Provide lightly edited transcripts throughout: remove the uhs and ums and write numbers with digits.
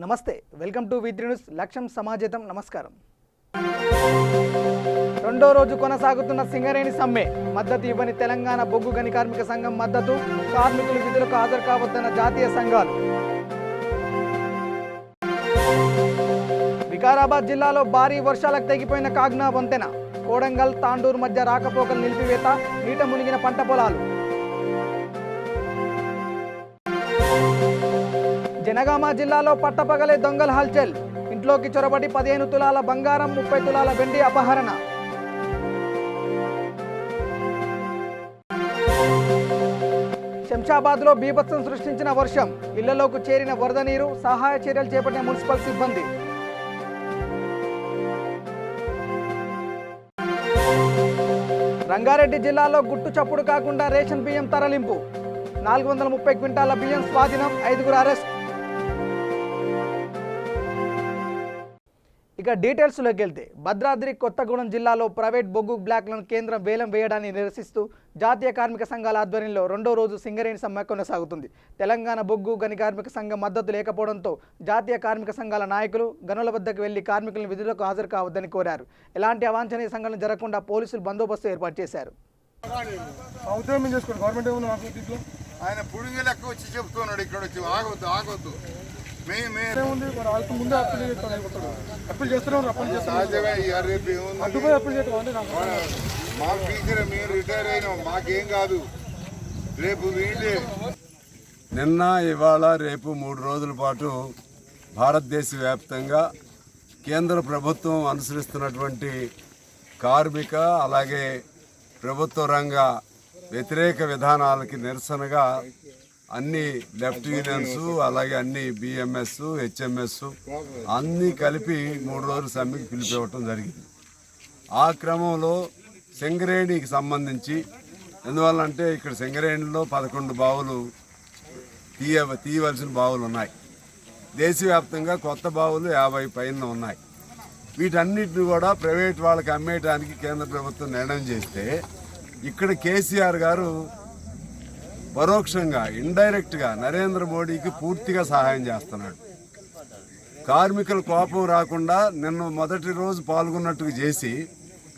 నమస్తే, welcome to V3 news. లక్ష్యం సమాజేతం. నమస్కారం. రెండో రోజు కొనసాగుతున్న సింగరేణి సమ్మె. మద్దతు ఇవ్వని తెలంగాణ బొగ్గు గని కార్మిక సంఘం మద్దతు. కార్మికులు విధులకు హాజరు కావద్దన్న జాతీయ సంఘాలు. వికారాబాద్ జిల్లాలో భారీ వర్షాలకు తెగిపోయిన కాగ్నా వంతెన. కోడంగల్ తాండూరు మధ్య రాకపోకలు నిలిపివేత. నీట మునిగిన పంట పొలాలు. జనగామ జిల్లాలో పట్టపగలే దొంగల హల్చల్. ఇంట్లోకి చొరబడి 15 తులాల బంగారం, 30 తులాల వెండి అపహరణ. శంషాబాద్లో బీభత్సం సృష్టించిన వర్షం. ఇళ్లలోకి చేరిన వరద నీరు. సహాయ చర్యలు చేపట్టిన మున్సిపల్ సిబ్బంది. రంగారెడ్డి జిల్లాలో గుట్టు చప్పుడు కాకుండా రేషన్ బియ్యం తరలింపు. 430 క్వింటాల బియ్యం స్వాధీనం. 5గురు అరెస్ట్. ఇక డీటెయిల్స్లోకి వెళ్తే, భద్రాద్రి కొత్తగూడెం జిల్లాలో ప్రైవేట్ బొగ్గు బ్లాక్లను కేంద్రం వేలం వేయడాన్ని నిరసిస్తూ జాతీయ కార్మిక సంఘాల ఆధ్వర్యంలో రెండో రోజు సింగరేణి సమ్మె కొనసాగుతుంది. తెలంగాణ బొగ్గు గని కార్మిక సంఘం మద్దతు లేకపోవడంతో జాతీయ కార్మిక సంఘాల నాయకులు గనుల వద్దకు వెళ్లి కార్మికులను విధులకు హాజరు కావద్దని కోరారు. ఎలాంటి అవాంఛనీయ సంఘటనలు జరగకుండా పోలీసులు బందోబస్తు ఏర్పాటు చేశారు. ఆయన పుడిగి లెక్క వచ్చి చెప్తున్నాడు, ఇక్కడ వచ్చి ఆగొద్దు ఆగొద్దు. మాకు టీచర్ మేము రిటైర్ అయినాం, మాకేం కాదు. రేపు వీళ్ళే నిన్న ఇవాళ రేపు 3 రోజుల పాటు భారతదేశ వ్యాప్తంగా కేంద్ర ప్రభుత్వం అనుసరిస్తున్నటువంటి కార్మిక అలాగే ప్రభుత్వ రంగ వ్యతిరేక విధానాలకి నిరసనగా అన్ని లెఫ్ట్ యూనియన్స్ అలాగే అన్ని బిఎంఎస్ హెచ్ఎంఎస్ అన్నీ కలిపి 3 రోజులు సమ్మెకి పిలిపివ్వటం జరిగింది. ఆ క్రమంలో సింగరేణికి సంబంధించి ఎందువల్లంటే ఇక్కడ సింగరేణిలో 11 బావులు తీయవలసిన బావులు ఉన్నాయి. దేశవ్యాప్తంగా కొత్త బావులు 50 పైన ఉన్నాయి. వీటన్నిటిని కూడా ప్రైవేట్ వాళ్ళకి అమ్మేయడానికి కేంద్ర ప్రభుత్వం నిర్ణయం చేస్తే ఇక్కడ కేసీఆర్ గారు పరోక్షంగా ఇండైరెక్ట్గా నరేంద్ర మోడీకి పూర్తిగా సహాయం చేస్తున్నాడు. కార్మికుల కోపం రాకుండా నిన్న మొదటి రోజు పాల్గొన్నట్టుగా చేసి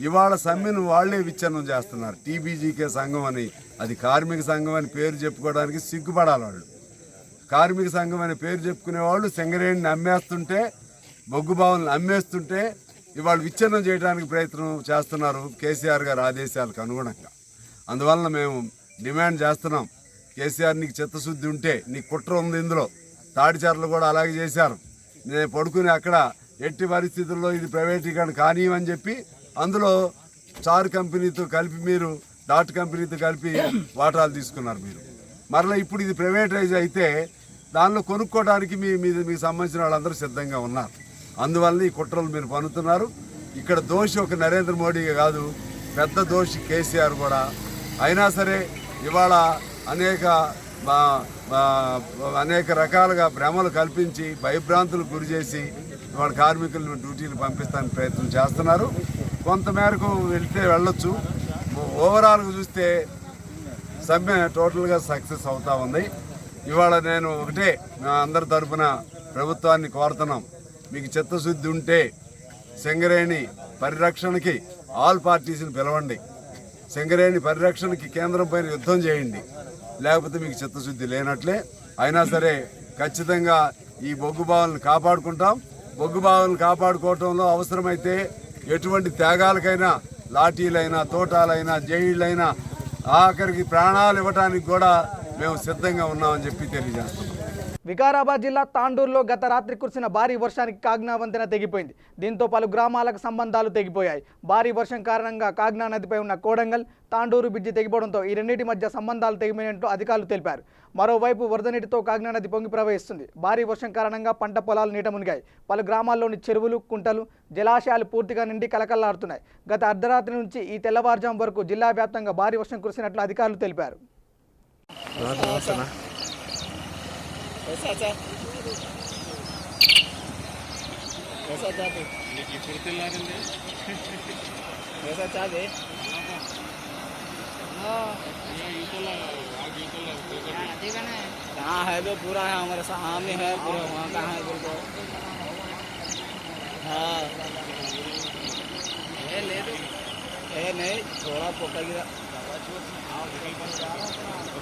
ఇవాళ సమ్మెను వాళ్లే విచ్ఛిన్నం చేస్తున్నారు. టీబీజీకే సంఘం అని, అది కార్మిక సంఘం అని పేరు చెప్పుకోవడానికి సిగ్గుపడాలి. వాళ్ళు కార్మిక సంఘం అని పేరు చెప్పుకునే వాళ్ళు సింగరేణిని అమ్మేస్తుంటే, బొగ్గు బావులను అమ్మేస్తుంటే ఇవాళ విచ్ఛిన్నం చేయడానికి ప్రయత్నం చేస్తున్నారు కేసీఆర్ గారి ఆదేశాలకు అనుగుణంగా. అందువలన మేము డిమాండ్ చేస్తున్నాం, కేసీఆర్ నీకు చిత్తశుద్ధి ఉంటే, నీకు కుట్ర ఉంది ఇందులో. తాడిచర్లు కూడా అలాగే చేశారు. నేను పడుకుని అక్కడ ఎట్టి పరిస్థితుల్లో ఇది ప్రైవేటీకరణ కానివని చెప్పి అందులో చార్ కంపెనీతో కలిపి మీరు డాట్ కంపెనీతో కలిపి వాటాలు తీసుకున్నారు మీరు. మరలా ఇప్పుడు ఇది ప్రైవేటైజ్ అయితే దానిలో కొనుక్కోవడానికి మీకు సంబంధించిన వాళ్ళందరూ సిద్ధంగా ఉన్నారు. అందువల్ల ఈ కుట్రలు మీరు పన్నుతున్నారు. ఇక్కడ దోషి ఒక నరేంద్ర మోడీ కాదు, పెద్ద దోషి కేసీఆర్ కూడా. అయినా సరే ఇవాళ అనేక రకాలుగా భ్రమలు కల్పించి భయభ్రాంతులకు గురి చేసి ఇవాళ కార్మికులను డ్యూటీలు పంపిస్తానికి ప్రయత్నం చేస్తున్నారు. కొంతమేరకు వెళ్ళొచ్చు. ఓవరాల్గా చూస్తే సమ్మె టోటల్గా సక్సెస్ అవుతా ఉంది. ఇవాళ నేను ఒకటే అందరి తరఫున ప్రభుత్వాన్ని కోరుతున్నాం, మీకు చిత్తశుద్ధి ఉంటే సింగరేణి పరిరక్షణకి ఆల్ పార్టీస్ని పిలవండి. సింగరేణి పరిరక్షణకి కేంద్రం పైన యుద్ధం చేయండి. లేకపోతే మీకు చిత్తశుద్ధి లేనట్లే. అయినా సరే ఖచ్చితంగా ఈ బొగ్గు బావులను కాపాడుకుంటాం. బొగ్గు బావులను కాపాడుకోవటంలో అవసరమైతే ఎటువంటి త్యాగాలకైనా, లాఠీలైనా, తోటాలైనా, జైళ్ళైనా, ఆఖరికి ప్రాణాలు ఇవ్వడానికి కూడా మేము సిద్ధంగా ఉన్నామని చెప్పి తెలియజేస్తున్నాం. వికారాబాద్ జిల్లా తాండూరులో గత రాత్రి కురిసిన భారీ వర్షానికి కాగ్నా వంతెన తెగిపోయింది. దీంతో పలు గ్రామాలకు సంబంధాలు తెగిపోయాయి. భారీ వర్షం కారణంగా కాగ్నా నదిపై ఉన్న కోడంగల్ తాండూరు బ్రిడ్జి తెగిపోవడంతో ఈ రెండింటి మధ్య సంబంధాలు తెగిపోయినట్టు అధికారులు తెలిపారు. మరోవైపు వరద నీటితో కాగ్నా నది పొంగి ప్రవహిస్తుంది. భారీ వర్షం కారణంగా పంట పొలాలు నీట మునిగాయి. పలు గ్రామాల్లోని చెరువులు, కుంటలు, జలాశయాలు పూర్తిగా నిండి కలకల్లాడుతున్నాయి. గత అర్ధరాత్రి నుంచి ఈ తెల్లవారుజాము వరకు జిల్లా వ్యాప్తంగా భారీ వర్షం కురిసినట్లు అధికారులు తెలిపారు. यहाँ है तो पूरा है हमारे सामने है पूरा, वहाँ कहाँ है बोल तो। हाँ ले दो नहीं थोड़ा पोका गिरा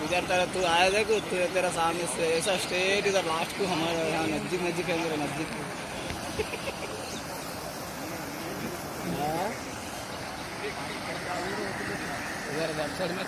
इधर तरह तू आया देख तेरा सामने से ऐसा स्टेट इधर लास्ट को हमारे यहाँ नजदीक है मेरे नजदीक। इधर साइड में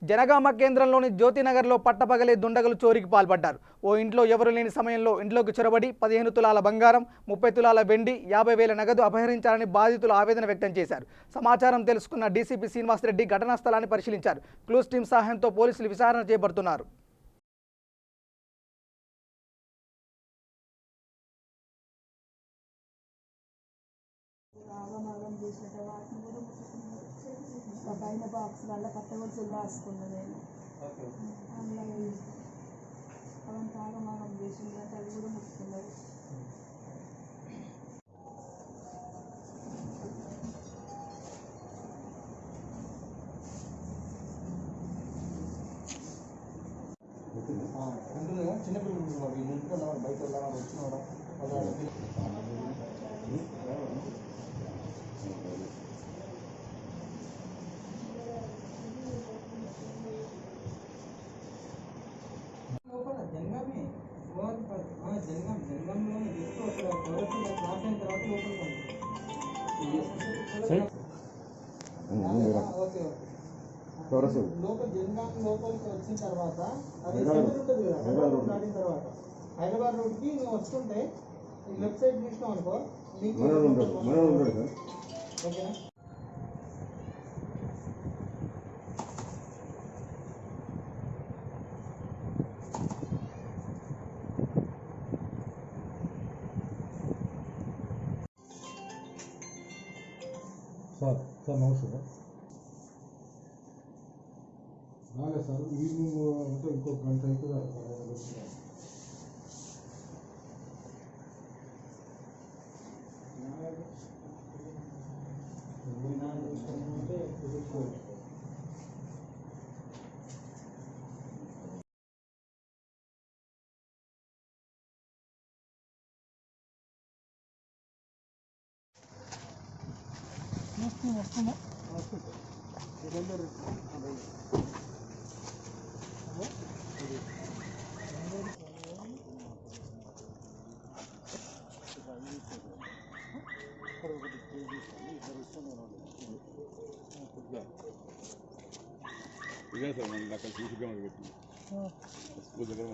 జనగామ కేంద్రంలోని జ్యోతినగర్లో పట్టపగలే దుండగులు చోరీకి పాల్పడ్డారు. ఓ ఇంట్లో ఎవరు లేని సమయంలో ఇంట్లోకి చొరబడి 15 తులాల బంగారం, 30 తులాల వెండి, 50,000 నగదు అపహరించారని బాధితులు ఆవేదన వ్యక్తం చేశారు. సమాచారం తెలుసుకున్న డీసీపీ శ్రీనివాసరెడ్డి ఘటనా స్థలాన్ని పరిశీలించారు. క్లూస్ టీం సహాయంతో పోలీసులు విచారణ చేపడుతున్నారు. పైన బాక్స్ వల్ల కట్టగొలుసులు రాసుకున్నాను నేను అందులో అవంత ఆగమాగం చేసిందంటే అది కూడా ముట్టుకున్నది. చిన్నపిల్లలు ముందుకు బయట వెళ్ళాలని వచ్చిన లోపల జనగాం లోపలికి వచ్చిన తర్వాత అది ఉంటుంది కదా హైదరాబాద్ దాటిన తర్వాత హైదరాబాద్ రోడ్కి నువ్వు వస్తుంటే లెఫ్ట్ సైడ్ చూసినావు అనుకో నీకు ఓకేనా. సార్ నమస్తే రాలేదు సార్ ఈవినింగ్ అంటే ఇంకొక గంట అయితే వస్తున్నా ఇదే సార్ మన అక్కడ సీసీ కెమెరా పెట్టి స్కూల్ దగ్గర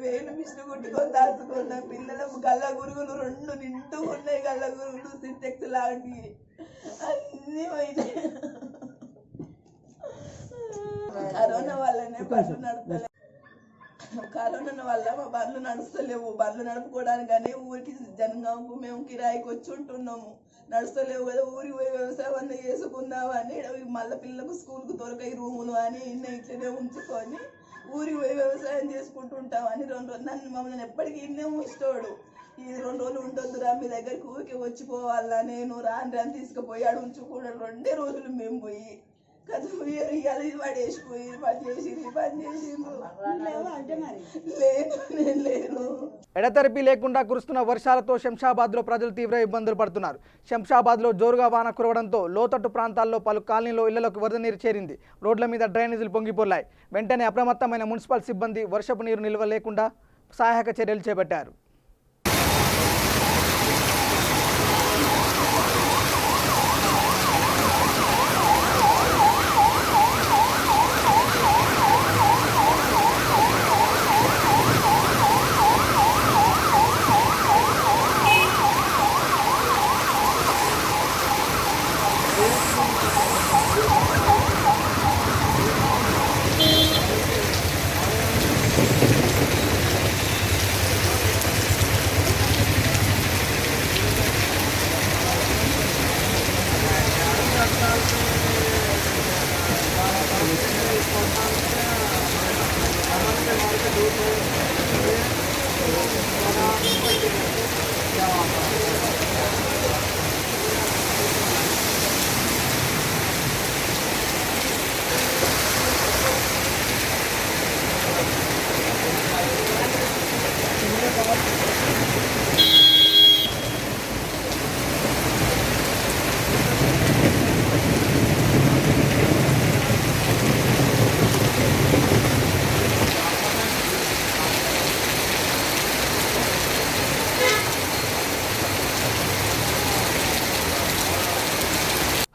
వేలు మిషన్ కొట్టుకొని దాచుకున్న పిల్లల గల్ల గురుగులు 2 నింటూ ఉన్నాయి. గల్ల గురుగులు సింటెక్స్ లాంటివి అన్నీ పోయినాయి. కరోనా వల్లనే బండ్లు నడపలేవు. కరోనా వల్ల మా బండ్లు నడుస్తలేవు. బండ్లు నడుపుకోవడానికనే ఊరికి జనగాంకు మేము కిరాయికి వచ్చి ఉంటున్నాము. నడుస్తలేవు కదా, ఊరికి పోయి వ్యవసాయం అన్న చేసుకుందామని మళ్ళీ పిల్లలకు స్కూల్కు దొరకాయి రూములు అని ఇట్లనే ఉంచుకొని ఊరికి పోయి వ్యవసాయం చేసుకుంటుంటామని 2 రోజులు నన్ను మమ్మల్ని ఎప్పటికీ ఇన్నే ఉంచుతాడు. ఈ 2 రోజులు ఉండొద్దురా మీ దగ్గరికి ఊరికి వచ్చిపోవాలా, నేను రాని తీసుకుపోయి ఉంచుకున్నాడు. 2 రోజులు మేము పోయి కదా ఇవాళ ఇది పడేసిపోయి పని చేసిండ్రు. నేను లేను. ఎడతెరిపి లేకుండా కురుస్తున్న వర్షాలతో శంషాబాద్లో ప్రజలు తీవ్ర ఇబ్బందులు పడుతున్నారు. శంషాబాద్లో జోరుగా వాన కురవడంతో లోతట్టు ప్రాంతాల్లో పలు కాలనీలో ఇళ్లలోకి వరద నీరు చేరింది. రోడ్ల మీద డ్రైనేజీలు పొంగిపోలాయి. వెంటనే అప్రమత్తమైన మున్సిపల్ సిబ్బంది వర్షపు నీరు నిల్వ లేకుండా సహాయక చర్యలు చేపట్టారు.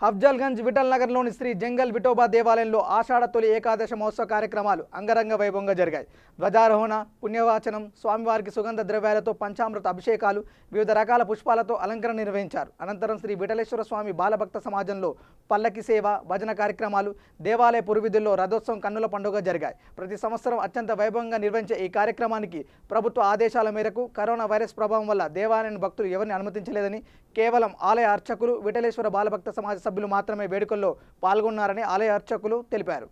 అఫ్జల్గంజ్ విఠల్ నగర్లోని శ్రీ జంగల్ విఠోబా దేవాలయంలో ఆషాఢ తొలి ఏకాదశ మహోత్సవ కార్యక్రమాలు అంగరంగ వైభవంగా జరిగాయి. ధ్వజారోహణ, పుణ్యవాచనం, స్వామివారికి సుగంధ ద్రవ్యాలతో పంచామృత అభిషేకాలు, వివిధ రకాల పుష్పాలతో అలంకరణ నిర్వహించారు. అనంతరం శ్రీ విఠలేశ్వర స్వామి బాలభక్త సమాజంలో పల్లకి సేవ, భజన కార్యక్రమాలు, దేవాలయ పురువిధుల్లో రథోత్సవం కన్నుల పండుగ జరిగాయి. ప్రతి సంవత్సరం అత్యంత వైభవంగా నిర్వహించే ఈ కార్యక్రమానికి ప్రభుత్వ ఆదేశాల మేరకు కరోనా వైరస్ ప్రభావం వల్ల దేవాలయాన్ని భక్తులు ఎవరిని అనుమతించలేదని, కేవలం ఆలయ అర్చకులు, విఠలేశ్వర బాలభక్త సమాజ సభ్యులు మాత్రమే వేడుకల్లో పాల్గొన్నారని ఆలయ అర్చకులు తెలిపారు.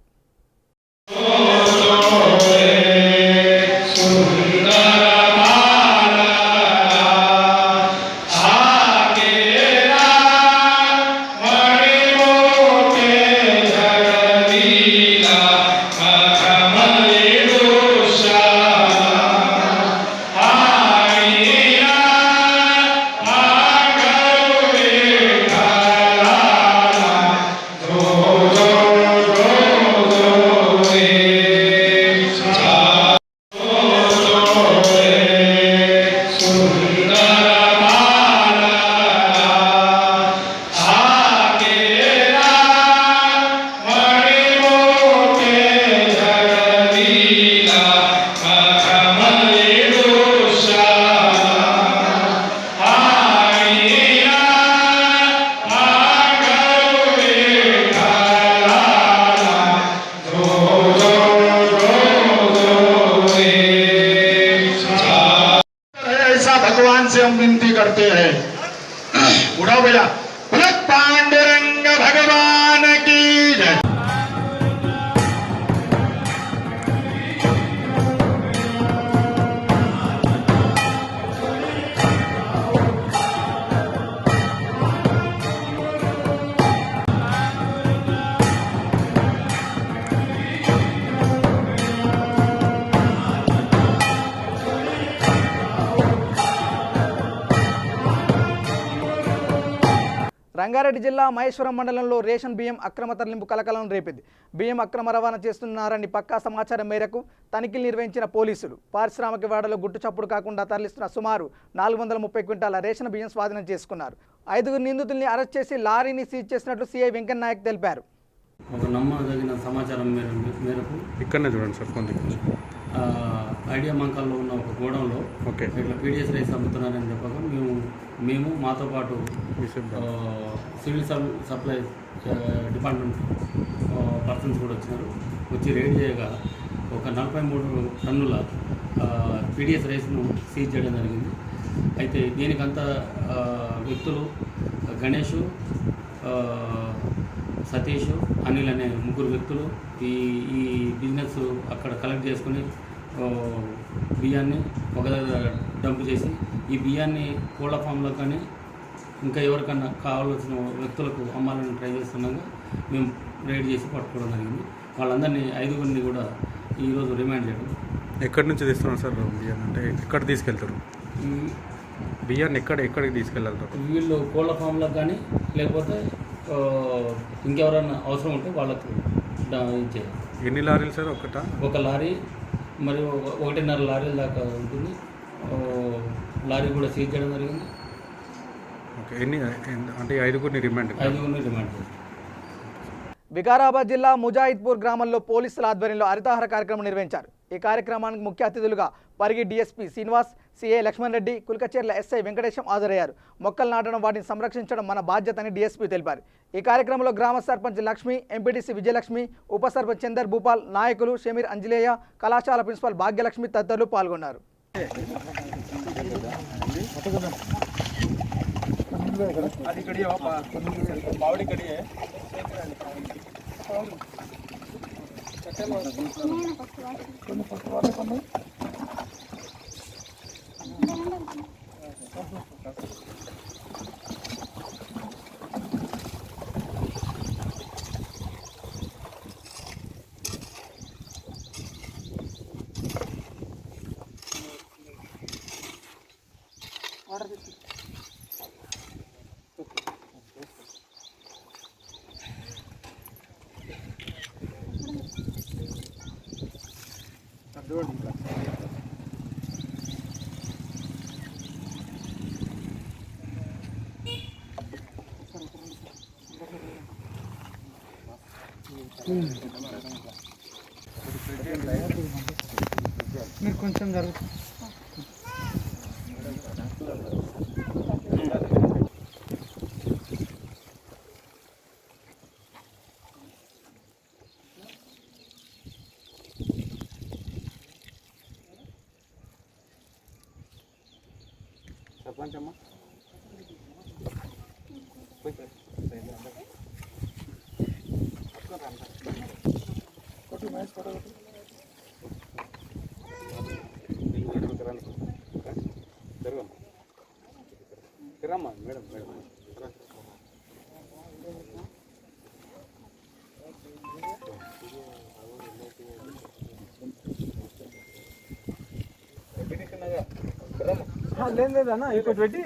भगवान से हम विनती करते हैं, उठाओ बेटा, पांडुरंग भगवान की जय। రంగారెడ్డి జిల్లా మహేశ్వరం మండలంలో రేషన్ బియ్యం అక్రమ తరలింపు కలకలం రేపింది. బియ్యం అక్రమ రవాణా చేస్తున్నారని పక్కా సమాచారం మేరకు తనిఖీలు నిర్వహించిన పోలీసులు పారిశ్రామిక వాడలో గుట్టు చప్పుడు కాకుండా తరలిస్తున్న సుమారు 430 క్వింటాల రేషన్ బియ్యం స్వాధీనం చేసుకున్నారు. 5 నిందితుల్ని అరెస్ట్ చేసి లారీని సీజ్ చేసినట్లు సిఐ వెంకన్న నాయక్ తెలిపారు. ఒక నమ్మదగిన సమాచారం మేరకు ఇక్కడనే చూడండి సార్, కొంత ఐడియా మంకాల్లో ఉన్న ఒక గోడంలో ఇట్లా పీడిఎస్ రైస్ అమ్ముతున్నారని చెప్పగా మేము మాతో పాటు సివిల్ సప్లై డిపార్ట్మెంట్ పర్సన్స్ కూడా వచ్చినారు. వచ్చి రైడ్ చేయగా ఒక 43 టన్నుల పీడిఎస్ రైస్ను సీజ్ చేయడం జరిగింది. అయితే దీనికంతా వ్యక్తులు గణేష్, సతీష్, అనిల్ అనే 3 వ్యక్తులు ఈ బిజినెస్ అక్కడ కలెక్ట్ చేసుకుని బియ్యాన్ని ఒక దగ్గర డంప్ చేసి ఈ బియ్యాన్ని కోళ్ళ ఫామ్లో కానీ ఇంకా ఎవరికన్నా కావాల్సిన వ్యక్తులకు అమ్మాలని ట్రై చేస్తుండగా మేము రైడ్ చేసి పట్టుకోవడం జరిగింది. వాళ్ళందరినీ 5గురిని కూడా ఈరోజు రిమాండ్ చేయడం. ఎక్కడి నుంచి తీస్తున్నారు సార్ బియ్యాన్ని? అంటే ఎక్కడ తీసుకెళ్తారు బియ్యాన్ని? ఎక్కడికి తీసుకెళ్తారు? వీళ్ళు కోళ్ళ ఫామ్లకు కానీ లేకపోతే ఇంకెవరన్నా అవసరం ఉంటే వాళ్ళకు ఇచ్చేయాలి. ఎన్ని లారీలు సార్? ఒక లారీ మరియు 1.5 లారీల దాకా ఉంటుంది. లారీ కూడా సీజ్ చేయడం జరిగింది. ఓకే, అంటే 5గురిని రిమాండ్ చేస్తారు. వికారాబాద్ జిల్లా ముజాహిద్పూర్ గ్రామంలో పోలీసుల ఆధ్వర్యంలో హరితహార కార్యక్రమం నిర్వహించారు. ఈ కార్యక్రమానికి ముఖ్య అతిథులుగా Parigi DSP Srinivas, CI Lakshman Reddy, Kulkacherla SI Venkatesham హాజరయ్యారు. మొక్కలు నాటడం, వాటిని సంరక్షించడం మన బాధ్యత అని డిఎస్పీ తెలిపారు. ఈ కార్యక్రమంలో గ్రామ సర్పంచ్ లక్ష్మి, ఎంపీటీసీ విజయలక్ష్మి, ఉప సర్పంచ్ చందర్ భూపాల్, నాయకులు షమీర్ అంజలేయ, కళాశాల ప్రిన్సిపాల్ భాగ్యలక్ష్మి తదితరులు పాల్గొన్నారు. మీరు కొంచెం జరుగు. సర్పంచమ్మ మేడం మేడం లేదన్నా ఇక్కడ పెట్టి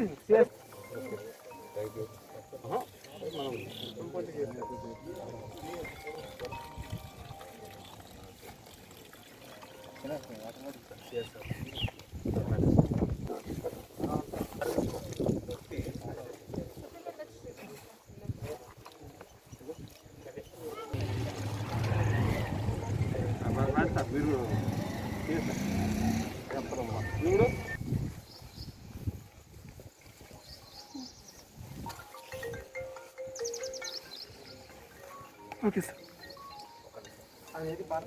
మీరు ఓకే సార్. అది పార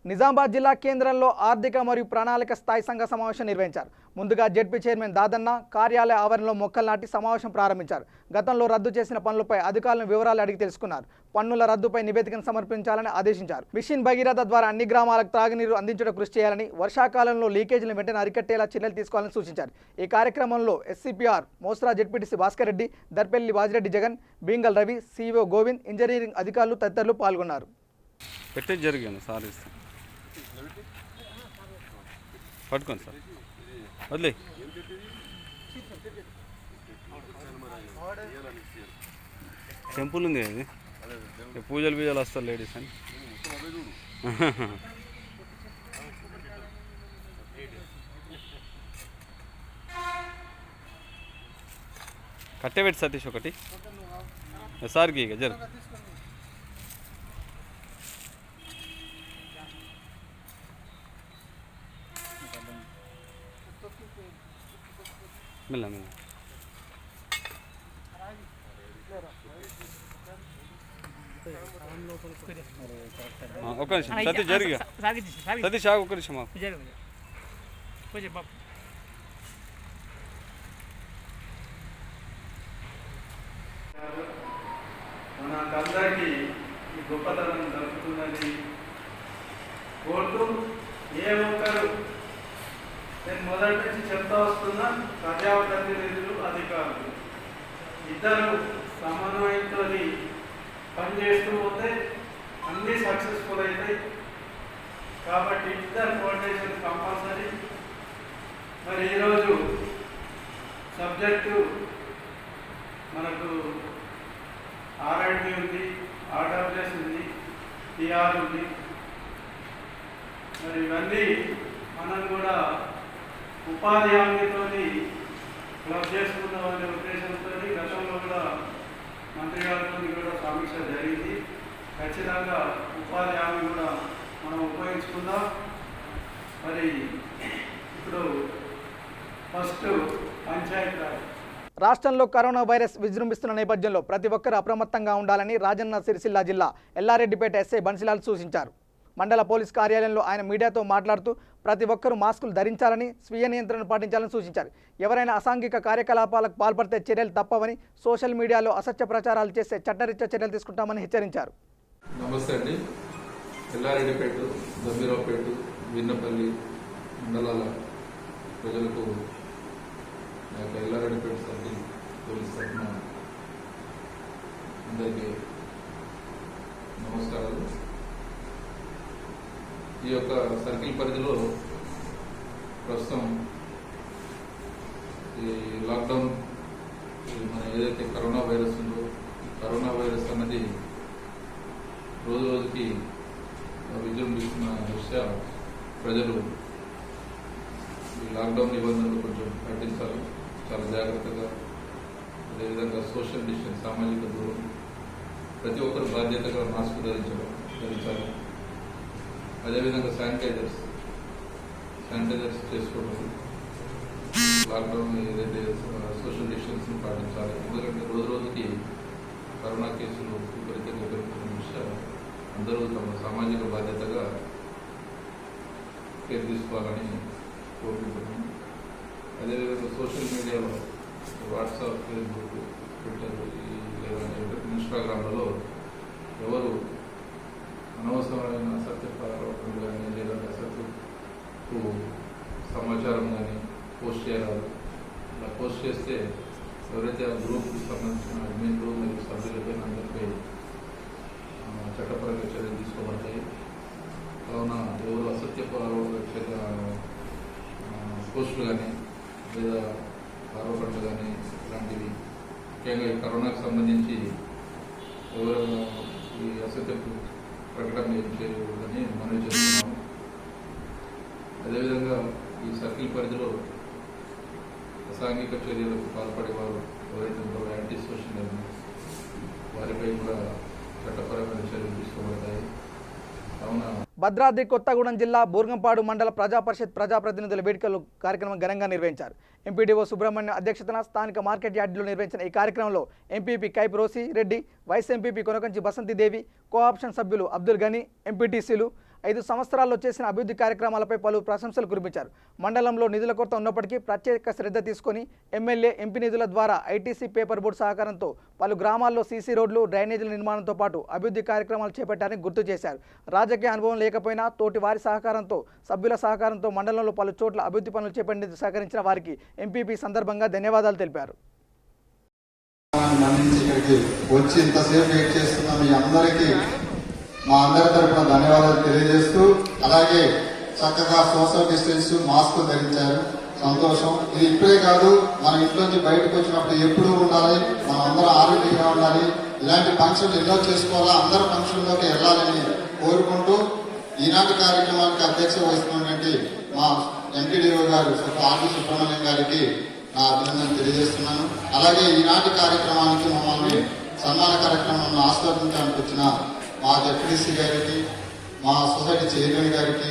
నిజామాబాద్ జిల్లా కేంద్రంలో ఆర్థిక మరియు ప్రణాళిక స్థాయి సంఘ సమావేశం నిర్వహించారు. ముందుగా జెడ్పీ చైర్మన్ దాదన్న కార్యాలయ ఆవరణలో మొక్కలు నాటి సమావేశం ప్రారంభించారు. గతంలో రద్దు చేసిన పనులపై అధికారులను వివరాలు అడిగి తెలుసుకున్నారు. పన్నుల రద్దుపై నివేదికను సమర్పించాలని ఆదేశించారు. మిషన్ భగీరథ ద్వారా అన్ని గ్రామాలకు తాగునీరు అందించడం కృషి చేయాలని, వర్షాకాలంలో లీకేజీలను వెంటనే అరికట్టేలా చర్యలు తీసుకోవాలని సూచించారు. ఈ కార్యక్రమంలో ఎస్సీపీఆర్ Mosra ZPTC Bhaskar Reddy, Darpalli Bajireddy Jagan, Bheemgal Ravi, CEO Govind, engineering అధికారులు తదితరులు పాల్గొన్నారు. పట్టుకోండి సార్, వదిలే టెంపుల్ ఉంది అది, పూజలు బీజలు వస్తారు లేడీస్ అని. కట్టెబెట్టి సతీష్ ఒకటి సార్కి ఇక జరు. మిల్ల మిల్ల ఒక నిమిషం సతీష్ జరిగా, సతీష్ ఆగు ఒక నిమిషం. మనకందరికీ ఈ గొప్పతనం దొరుకుతుందని కోరుతూ, ఏ ఒక్కరు నేను మొదటి నుంచి చెప్తా వస్తున్నా, ప్రజాప్రతినిధులు అధికారులు ఇద్దరు సమన్వయంతో పనిచేస్తూ పోతే అన్నీ సక్సెస్ఫుల్ అవుతాయి. కాబట్టి ఇద్దరు కోఆర్డినేషన్ కంపల్సరీ. మరి ఈరోజు సబ్జెక్టు మనకు ఆర్ఐడి ఉంది, ఆర్డబ్ల్యూఎస్ ఉంది, టిఆర్ ఉంది. మరి ఇవన్నీ మనం కూడా ఉపాధి హామీతో క్లబ్ చేసుకుందామనే ఉద్దేశంతో గతంలో కూడా మంత్రి గారితో కూడా సమీక్ష జరిగింది. ఖచ్చితంగా ఉపాధి హామీ కూడా మనం ఉపయోగించుకుందాం. మరి ఇప్పుడు ఫస్ట్ పంచాయతీరాజ్. రాష్ట్రంలో కరోనా వైరస్ విజృంభిస్తున్న నేపథ్యంలో ప్రతి ఒక్కరూ అప్రమత్తంగా ఉండాలని రాజన్న సిరిసిల్ల జిల్లా ఎల్లారెడ్డిపేట ఎస్ఐ బన్సిలాల్ సూచించారు. మండల పోలీస్ కార్యాలయంలో ఆయన మీడియాతో మాట్లాడుతూ ప్రతి ఒక్కరూ మాస్కులు ధరించాలని, స్వీయ నియంత్రణ పాటించాలని సూచించారు. ఎవరైనా అసాంఘిక కార్యకలాపాలకు పాల్పడితే చర్యలు తప్పవని, సోషల్ మీడియాలో అసత్య ప్రచారాలు చేస్తే చట్టరీత్యా చర్యలు తీసుకుంటామని హెచ్చరించారు. నమస్తే అండి. ఎల్లారెడ్డిపేట, గంభీరావుపేట, విన్నపల్లి మండలాల ప్రజలకు ఎల్లారెడ్డిపేట సర్కిల్ పోలీస్ తరఫున అందరికీ నమస్కారాలు. ఈ యొక్క సర్కిల్ పరిధిలో ప్రస్తుతం ఈ లాక్డౌన్ మన ఏదైతే కరోనా వైరస్ ఉందో, కరోనా వైరస్ అన్నది రోజు రోజుకి విజృంభిస్తున్న దృష్ట్యా ప్రజలు ఈ లాక్డౌన్ నిబంధనలు కొంచెం పాటించాలి, చాలా జాగ్రత్తగా. అదేవిధంగా సోషల్ డిస్టెన్స్, సామాజిక దూరం, ప్రతి ఒక్కరు బాధ్యతగా మాస్క్ ధరించాలి. అదేవిధంగా శానిటైజర్స్ చేసుకోవడం, లాక్డౌన్ ఏదైతే సోషల్ డిస్టెన్స్ని పాటించాలి. ఎందుకంటే రోజు రోజుకి కరోనా కేసులు విపరీతంగా పెరుగుతున్న దృష్ట్యా అందరూ తమ సామాజిక బాధ్యతగా కేర్ తీసుకోవాలని కోరుకుంటున్నాను. అదేవిధంగా సోషల్ మీడియాలో వాట్సాప్, ఫేస్బుక్, ట్విట్టర్, లేదంటే ఇన్స్టాగ్రామ్లలో ఎవరు అనవసరమైన అసత్య ఆరోపణలు కానీ లేదంటే అసత్యపు సమాచారం కానీ పోస్ట్ చేయరాదు. ఇలా పోస్ట్ చేస్తే ఎవరైతే ఆ గ్రూప్కి సంబంధించిన అడ్మిన్లు మరియు సభ్యులపై అందరిపై చట్టపరంగా చర్యలు తీసుకోబడతాయి. కావున ఎవరు అసత్యపు పోస్టులు కానీ లేదా ఆరోపణలు కానీ ఇలాంటివి ముఖ్యంగా ఈ కరోనాకు సంబంధించి ఎవరు ఈ అసత్యపు ప్రకటన చేయకూడదని మనవి చేస్తున్నాము. అదేవిధంగా ఈ సర్కిల్ పరిధిలో అసాంఘిక చర్యలకు పాల్పడేవారు ఎవరైతే ఉంటారో యాంటీ సోషల్ ఎలిమెంట్స్, వారిపై కూడా చట్టపరమైన చర్యలు తీసుకోబడతాయి. కావున భద్రాద్రి కొత్తగూడెం జిల్లా బూర్గంపాడు మండల ప్రజా పరిషత్ ప్రజాప్రతినిధుల వేడుకలు కార్యక్రమం ఘనంగా నిర్వహించారు. ఎంపీడీఓ సుబ్రహ్మణ్యం అధ్యక్షతన స్థానిక మార్కెట్ యార్డులో నిర్వహించిన ఈ కార్యక్రమంలో MPP Kaipu Rosi Reddy, vice MPP Konakanchi Basanthidevi, cooption సభ్యులు అబ్దుల్ గనీ, ఎంపీటీసీలు 5 సంవత్సరాల్లో చేసిన అభివృద్ధి కార్యక్రమాలపై పలు ప్రశంసలు కురిపించారు. మండలంలో నిధుల కొరత ఉన్నప్పటికీ ప్రత్యేక శ్రద్ధ తీసుకుని ఎమ్మెల్యే, ఎంపీ నిధుల ద్వారా ఐటీసీ పేపర్ బోర్డు సహకారంతో పలు గ్రామాల్లో సీసీ రోడ్లు, డ్రైనేజీల నిర్మాణంతో పాటు అభివృద్ధి కార్యక్రమాలు చేపట్టారని గుర్తు చేశారు. రాజకీయ అనుభవం లేకపోయినా తోటి వారి సహకారంతో, సభ్యుల సహకారంతో మండలంలో పలు చోట్ల అభివృద్ధి పనులు చేపట్టేందుకు సహకరించిన వారికి ఎంపీపీ సందర్భంగా ధన్యవాదాలు తెలిపారు. వచ్చి ఇంతసేపు వెయిట్ చేస్తున్న మీ అందరికీ మా అందరి తరఫున ధన్యవాదాలు తెలియజేస్తూ, అలాగే చక్కగా సోషల్ డిస్టెన్స్, మాస్క్ ధరించారు, సంతోషం. ఇది ఇప్పుడే కాదు, మన ఇంట్లోంచి బయటకు వచ్చినప్పుడు ఎప్పుడూ ఉండాలి, మనం అందరం ఆరోగ్యంగా ఉండాలి. ఇలాంటి ఫంక్షన్లు ఎన్నో చేసుకోవాలా, అందరు ఫంక్షన్లోకి వెళ్ళాలని కోరుకుంటూ ఈనాటి కార్యక్రమానికి అధ్యక్ష వహిస్తున్నటువంటి మా ఎంపీడీఓ గారు ఆర్వి సుబ్రహ్మణ్యం గారికి నా అభినందన తెలియజేస్తున్నాను. అలాగే ఈనాటి కార్యక్రమానికి మమ్మల్ని సన్మాన కార్యక్రమాన్ని ఆస్వాదించడానికి వచ్చిన మా జెడ్పీసీ గారికి, మా సొసైటీ చైర్మన్ గారికి,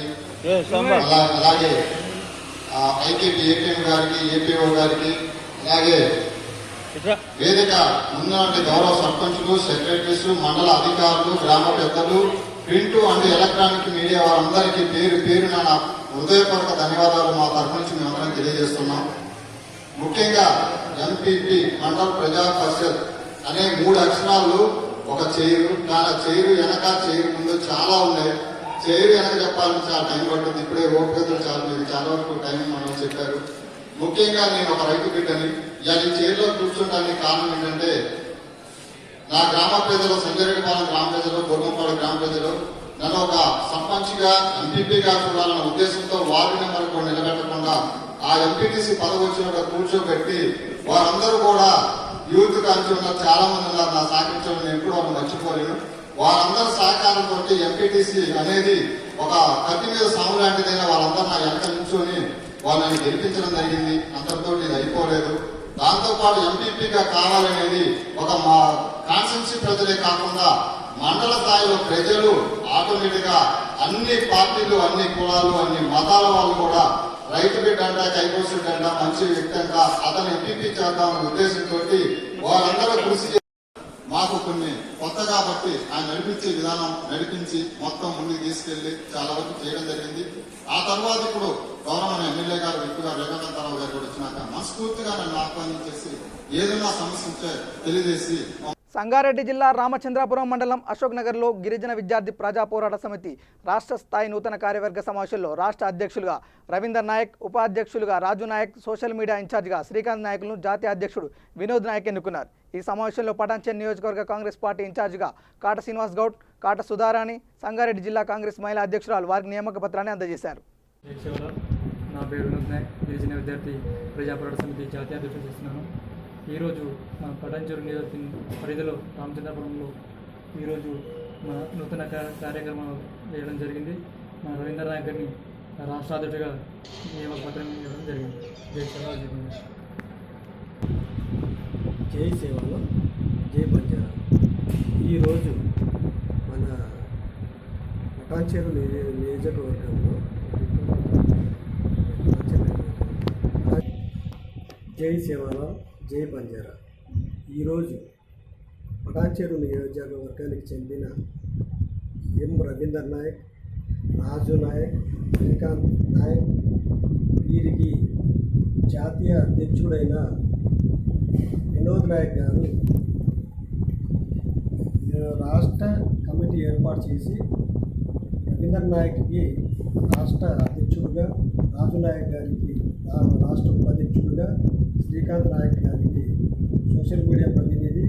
అలాగే ఐకేపీ ఏపీఎం గారికి, ఏపీఓ గారికి, అలాగే వేదిక ముందున్నటువంటి గౌరవ సర్పంచులు, సెక్రటరీస్, మండల అధికారులు, గ్రామ పెద్దలు, ప్రింట్ అండ్ ఎలక్ట్రానిక్ మీడియా వారందరికీ పేరు పేరున నా హృదయపూర్వక ధన్యవాదాలు మా తరఫు నుంచి మేమందరం తెలియజేస్తున్నాం. ముఖ్యంగా ఎంపీపీ మండల ప్రజా పరిషత్ అనే 3 అక్షరాలు ఒక చైరు, చాలా చైరు వెనక, చైరు ముందు చాలా ఉన్నాయి. చైరు వెనక చెప్పాలని చాలా టైం పడుతుంది. ఇప్పుడే ఓపికలు చాలా వరకు టైం మనం చెప్పారు. ముఖ్యంగా నేను ఒక రైతు బిడ్డని, ఈ చైరులో కూర్చుంటానికి కారణం ఏంటంటే, నా గ్రామ ప్రజలు, సంజరెడ్డిపాలెం గ్రామ ప్రజలు, బూర్గంపాడు గ్రామ ప్రజలు నన్ను ఒక సర్పంచ్గా, ఎంపీపీగా చూడాలన్న ఉద్దేశంతో వార్డు నెంబర్ కూడా నిలబెట్టకుండా ఆ ఎంపీటీసీ పదవి వచ్చిన కూర్చోబెట్టి వారందరూ కూడా యూత్ కాంచి ఉన్న చాలా మంది ఉన్నారు. నా సహకరించడం నేను ఎప్పుడు వాళ్ళు మర్చిపోలేను. వారందరి సహకారంతో ఎంపీటీసీ అనేది ఒక కత్తి మీద సాము లాంటిదైనా వాళ్ళందరూ నా వెనక నిల్చొని వాళ్ళని గెలిపించడం జరిగింది. అంతటితో ఇది అయిపోలేదు. దాంతోపాటు ఎంపీపీగా కావాలనేది ఒక మా కాన్స్టిట్యూన్సీ ప్రజలే కాకుండా మండల స్థాయిలో ప్రజలు ఆటోమేటిక్ గా అన్ని పార్టీలు, అన్ని కులాలు, అన్ని మతాల వాళ్ళు కూడా రైతు బిడ్డ అంట, కైకోసు బిడ్డ, మంచి వ్యక్తి అంట, అతను ఎంపీపీ చేద్దామనే ఉద్దేశంతో వాళ్ళందరూ కృషి మాకు కొన్ని కొత్త కాబట్టి ఆయన నడిపించే విధానం నడిపించి మొత్తం ముందుకు తీసుకెళ్లి చాలా వరకు చేయడం జరిగింది. ఆ తర్వాత ఇప్పుడు గౌరవ ఎమ్మెల్యే గారు వ్యక్తిగా రేఖాంతరావు గారు కూడా వచ్చినాక మనస్ఫూర్తిగా నన్ను ఆహ్వానించేసి ఏదైనా సమస్య ఉంటే తెలియజేసి. సంగారెడ్డి జిల్లా రామచంద్రాపురం మండలం అశోక్ నగర్లో గిరిజన విద్యార్థి ప్రజా పోరాట సమితి రాష్ట్ర స్థాయి నూతన కార్యవర్గ సమావేశంలో రాష్ట్ర అధ్యక్షులుగా రవీందర్ నాయక్, ఉపాధ్యక్షులుగా రాజు నాయక్, సోషల్ మీడియా ఇన్ఛార్జిగా శ్రీకాంత్ నాయకులను జాతీయ అధ్యక్షుడు వినోద్ నాయక్ ఎన్నుకున్నారు. ఈ సమావేశంలో పటాన్చెరు నియోజకవర్గ కాంగ్రెస్ పార్టీ ఇన్ఛార్జిగా కాట శ్రీనివాస్ గౌడ్, కాట సుధారాణి, సంగారెడ్డి జిల్లా కాంగ్రెస్ మహిళా అధ్యక్షురాలు వారికి నియామక పత్రాన్ని అందజేశారు. నా పేరు వినోద్ నాయక్, గిరిజన విద్యార్థి ప్రజా పోరాట సమితి జాతీయ అధ్యక్షుడు చేస్తున్నాను. ఈరోజు మన పటాన్చెరు నియోజకవర్గం పరిధిలో రామచంద్రపురంలో ఈరోజు మన నూతన కార్యక్రమం చేయడం జరిగింది. మన రవీందర్ నాయక్ గారిని రాష్ట్ర అధ్యక్షుడిగా నియామక పత్రం ఇవ్వడం జరిగింది. జై సేవలో జై బంజారా. ఈరోజు మన పటాన్చెరు నియోజకవర్గంలో జై సేవలో జై బంజారా. ఈరోజు పటాన్చెరు నియోజకవర్గానికి చెందిన ఎం రవీందర్ నాయక్, రాజు నాయక్, శ్రీకాంత్ నాయక్ వీరికి జాతీయ అధ్యక్షుడైన వినోద్ నాయక్ గారు రాష్ట్ర కమిటీ ఏర్పాటు చేసి రవీందర్ నాయక్కి రాష్ట్ర అధ్యక్షుడిగా, రాజు నాయక్ గారికి రాష్ట్ర ఉపాధ్యక్షుడిగా, శ్రీకాంత్ నాయక్ గారికి సోషల్ మీడియా ప్రతినిధి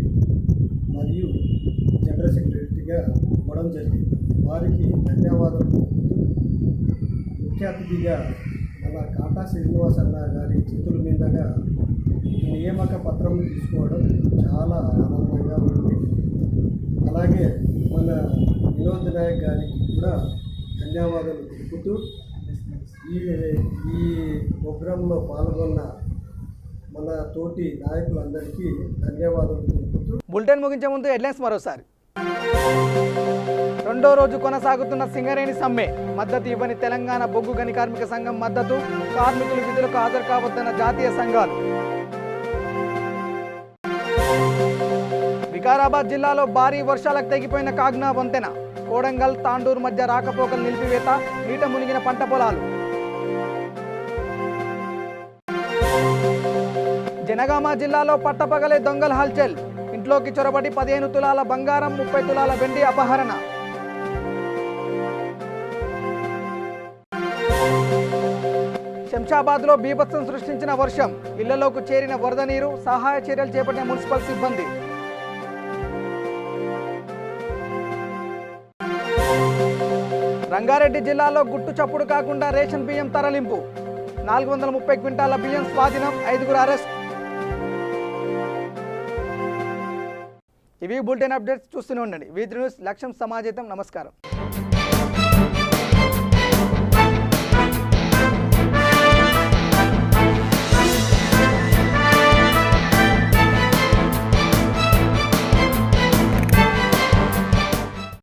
మరియు జనరల్ సెక్రటరీగా ఇవ్వడం జరిగింది. వారికి ధన్యవాదాలు. ముఖ్య అతిథిగా మన కాటా శ్రీనివాస్ అన్న గారి చేతుల మీదుగా నియామక పత్రం తీసుకోవడం చాలా ఆనందంగా ఉంది. అలాగే మన వినోద్ నాయక్ గారికి కూడా ధన్యవాదాలు తెలుపుతూ ఈ ప్రోగ్రాంలో పాల్గొన్న మన తోటి నాయకులందరికీ ధన్యవాదాలు తెలుపుతూ బులెటిన్ ముగించే ముందు హెడ్లైన్స్ మరోసారి. రెండో రోజు కొనసాగుతున్న సింగరేణి సమ్మె, మద్దతు ఇవ్వని తెలంగాణ బొగ్గు గని కార్మిక సంఘం మద్దతు, కార్మికులు విధులకు హాజరు కావద్దన్న జాతీయ సంఘాలు. వికారాబాద్ జిల్లాలో భారీ వర్షాలకు తెగిపోయిన కాగ్నా వంతెన, కోడంగల్ తాండూరు మధ్య రాకపోకలు నిలిపివేత, నీట మునిగిన పంట పొలాలు. జనగామ జిల్లాలో పట్టపగలే దొంగల హల్చల్, ఇంట్లోకి చొరబడి 15 తులాల బంగారం, 30 తులాల వెండి అపహరణ. శంషాబాద్లో బీభత్సం సృష్టించిన వర్షం, ఇళ్లలోకి చేరిన వరద నీరు, సహాయ చర్యలు చేపట్టిన మున్సిపల్ సిబ్బంది. రంగారెడ్డి జిల్లాలో గుట్టు చప్పుడు కాకుండా రేషన్ బియ్యం తరలింపు, 430 క్వింటాల బియ్యం స్వాధీనం, 5గురు అరెస్ట్. ఇవి బులెటిన్ అప్డేట్స్. చూస్తూనే ఉండండి V3 న్యూస్, లక్ష్యం సమాజేతం. నమస్కారం.